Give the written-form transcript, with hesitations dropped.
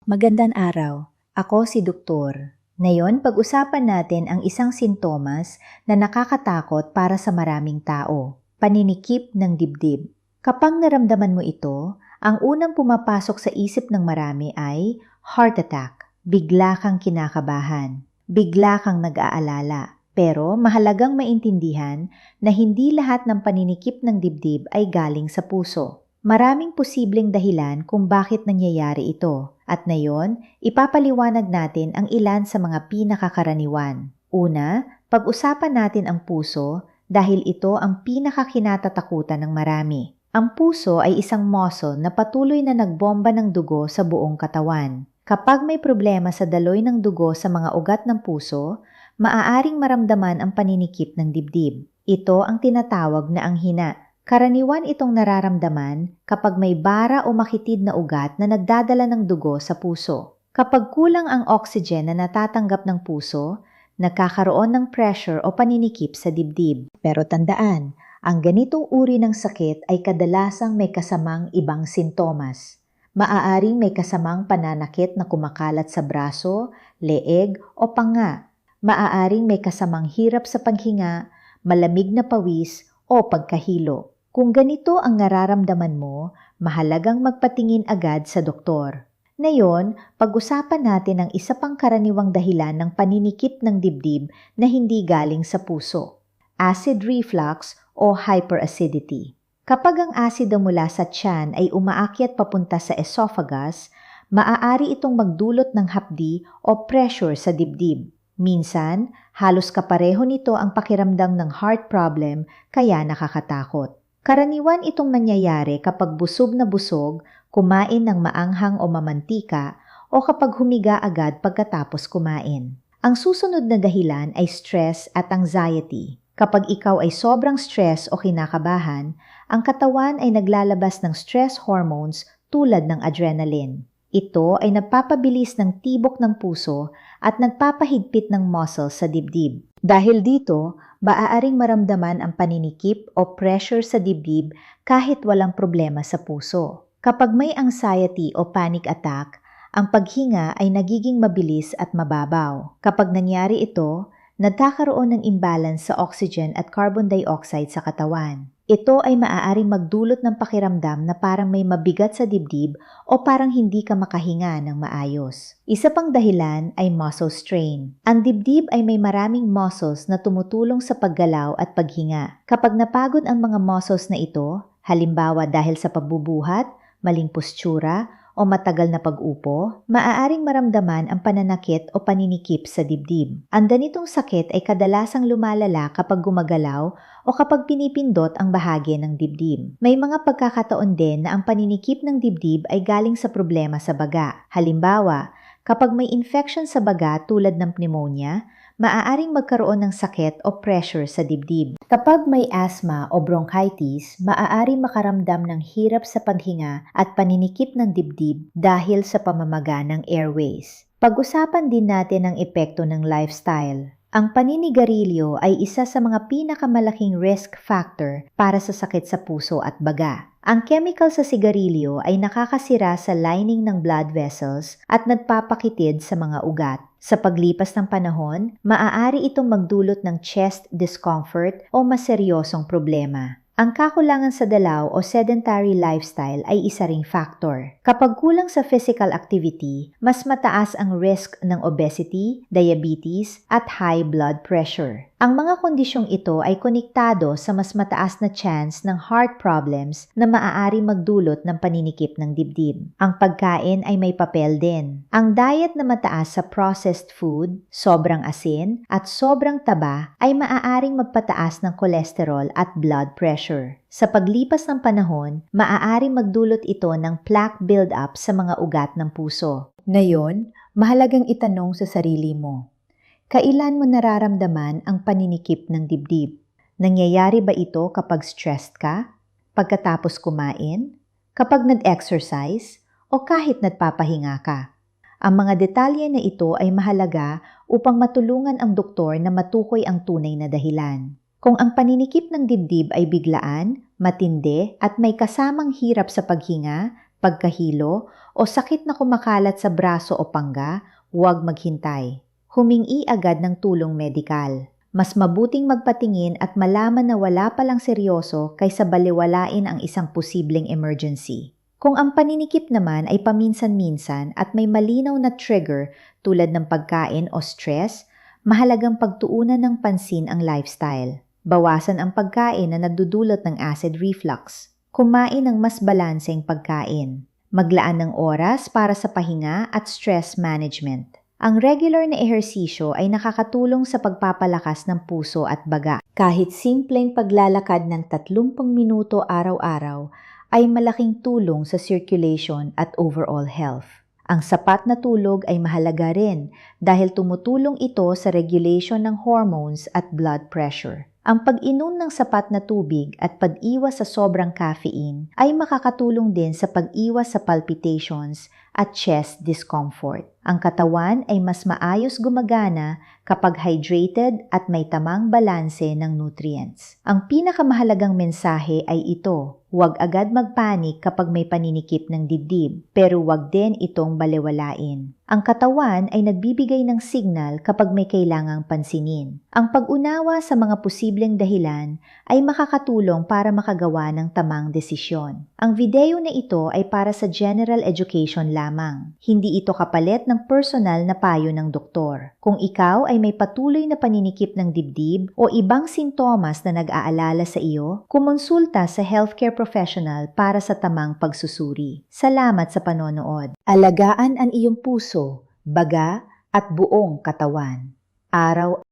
Magandang araw. Ako si Doktor. Ngayon, pag-usapan natin ang isang sintomas na nakakatakot para sa maraming tao, paninikip ng dibdib. Kapag naramdaman mo ito, ang unang pumapasok sa isip ng marami ay heart attack. Bigla kang kinakabahan, bigla kang nag-aalala. Pero mahalagang maintindihan na hindi lahat ng paninikip ng dibdib ay galing sa puso. Maraming posibleng dahilan kung bakit nangyayari ito. At ngayon, ipapaliwanag natin ang ilan sa mga pinakakaraniwan. Una, pag-usapan natin ang puso dahil ito ang pinakakinatatakutan ng marami. Ang puso ay isang muscle na patuloy na nagbomba ng dugo sa buong katawan. Kapag may problema sa daloy ng dugo sa mga ugat ng puso, maaaring maramdaman ang paninikip ng dibdib. Ito ang tinatawag na anghina. Karaniwan itong nararamdaman kapag may bara o makitid na ugat na nagdadala ng dugo sa puso. Kapag kulang ang oxygen na natatanggap ng puso, nagkakaroon ng pressure o paninikip sa dibdib. Pero tandaan, ang ganitong uri ng sakit ay kadalasang may kasamang ibang sintomas. Maaaring may kasamang pananakit na kumakalat sa braso, leeg o panga. Maaaring may kasamang hirap sa paghinga, malamig na pawis o pagkahilo. Kung ganito ang nararamdaman mo, mahalagang magpatingin agad sa doktor. Ngayon, pag-usapan natin ang isa pang karaniwang dahilan ng paninikip ng dibdib na hindi galing sa puso. Acid reflux o hyperacidity. Kapag ang asido mula sa tiyan ay umaakyat papunta sa esophagus, maaari itong magdulot ng hapdi o pressure sa dibdib. Minsan, halos kapareho nito ang pakiramdam ng heart problem kaya nakakatakot. Karaniwan itong nangyayari kapag busog na busog, kumain ng maanghang o mamantika, o kapag humiga agad pagkatapos kumain. Ang susunod na dahilan ay stress at anxiety. Kapag ikaw ay sobrang stress o kinakabahan, ang katawan ay naglalabas ng stress hormones tulad ng adrenaline. Ito ay nagpapabilis ng tibok ng puso at nagpapahigpit ng muscles sa dibdib. Dahil dito, maaaring maramdaman ang paninikip o pressure sa dibdib kahit walang problema sa puso. Kapag may anxiety o panic attack, ang paghinga ay nagiging mabilis at mababaw. Kapag nangyari ito, nagkakaroon ng imbalance sa oxygen at carbon dioxide sa katawan. Ito ay maaaring magdulot ng pakiramdam na parang may mabigat sa dibdib o parang hindi ka makahinga ng maayos. Isa pang dahilan ay muscle strain. Ang dibdib ay may maraming muscles na tumutulong sa paggalaw at paghinga. Kapag napagod ang mga muscles na ito, halimbawa dahil sa pagbubuhat, maling postura, o matagal na pag-upo, maaaring maramdaman ang pananakit o paninikip sa dibdib. Ang ganitong sakit ay kadalasang lumalala kapag gumagalaw o kapag pinipindot ang bahagi ng dibdib. May mga pagkakataon din na ang paninikip ng dibdib ay galing sa problema sa baga. Halimbawa, kapag may infection sa baga tulad ng pneumonia, maaaring magkaroon ng sakit o pressure sa dibdib. Kapag may asthma o bronchitis, maaaring makaramdam ng hirap sa paghinga at paninikip ng dibdib dahil sa pamamaga ng airways. Pag-usapan din natin ang epekto ng lifestyle. Ang paninigarilyo ay isa sa mga pinakamalaking risk factor para sa sakit sa puso at baga. Ang chemical sa sigarilyo ay nakakasira sa lining ng blood vessels at nagpapakitid sa mga ugat. Sa paglipas ng panahon, maaari itong magdulot ng chest discomfort o mas seryosong problema. Ang kakulangan sa dalaw o sedentary lifestyle ay isa ring factor. Kapag kulang sa physical activity, mas mataas ang risk ng obesity, diabetes, at high blood pressure. Ang mga kondisyong ito ay konektado sa mas mataas na chance ng heart problems na maaari magdulot ng paninikip ng dibdib. Ang pagkain ay may papel din. Ang diet na mataas sa processed food, sobrang asin, at sobrang taba ay maaaring magpataas ng cholesterol at blood pressure. Sa paglipas ng panahon, maaaring magdulot ito ng plaque buildup sa mga ugat ng puso. Ngayon, mahalagang itanong sa sarili mo. Kailan mo nararamdaman ang paninikip ng dibdib? Nangyayari ba ito kapag stressed ka? Pagkatapos kumain? Kapag nag-exercise? O kahit nagpapahinga ka? Ang mga detalye na ito ay mahalaga upang matulungan ang doktor na matukoy ang tunay na dahilan. Kung ang paninikip ng dibdib ay biglaan, matindi at may kasamang hirap sa paghinga, pagkahilo o sakit na kumakalat sa braso o pangga, huwag maghintay. Humingi agad ng tulong medikal. Mas mabuting magpatingin at malaman na wala palang seryoso kaysa baliwalain ang isang posibleng emergency. Kung ang paninikip naman ay paminsan-minsan at may malinaw na trigger tulad ng pagkain o stress, mahalagang pagtuunan ng pansin ang lifestyle. Bawasan ang pagkain na nadudulot ng acid reflux. Kumain ng mas balanseng pagkain. Maglaan ng oras para sa pahinga at stress management. Ang regular na ehersisyo ay nakakatulong sa pagpapalakas ng puso at baga. Kahit simpleng paglalakad ng 30 minuto araw-araw ay malaking tulong sa circulation at overall health. Ang sapat na tulog ay mahalaga rin dahil tumutulong ito sa regulation ng hormones at blood pressure. Ang pag-inom ng sapat na tubig at pag-iwas sa sobrang caffeine ay makakatulong din sa pag-iwas sa palpitations at chest discomfort. Ang katawan ay mas maayos gumagana kapag hydrated at may tamang balanse ng nutrients. Ang pinakamahalagang mensahe ay ito: huwag agad magpanik kapag may paninikip ng dibdib, pero huwag din itong balewalain. Ang katawan ay nagbibigay ng signal kapag may kailangang pansinin. Ang pag-unawa sa mga posibleng dahilan ay makakatulong para makagawa ng tamang desisyon. Ang video na ito ay para sa general education lamang. Hindi ito kapalit ng personal na payo ng doktor. Kung ikaw ay may patuloy na paninikip ng dibdib o ibang sintomas na nag-aalala sa iyo, kumonsulta sa healthcare professional para sa tamang pagsusuri. Salamat sa panonood. Alagaan ang iyong puso, baga at buong katawan. Araw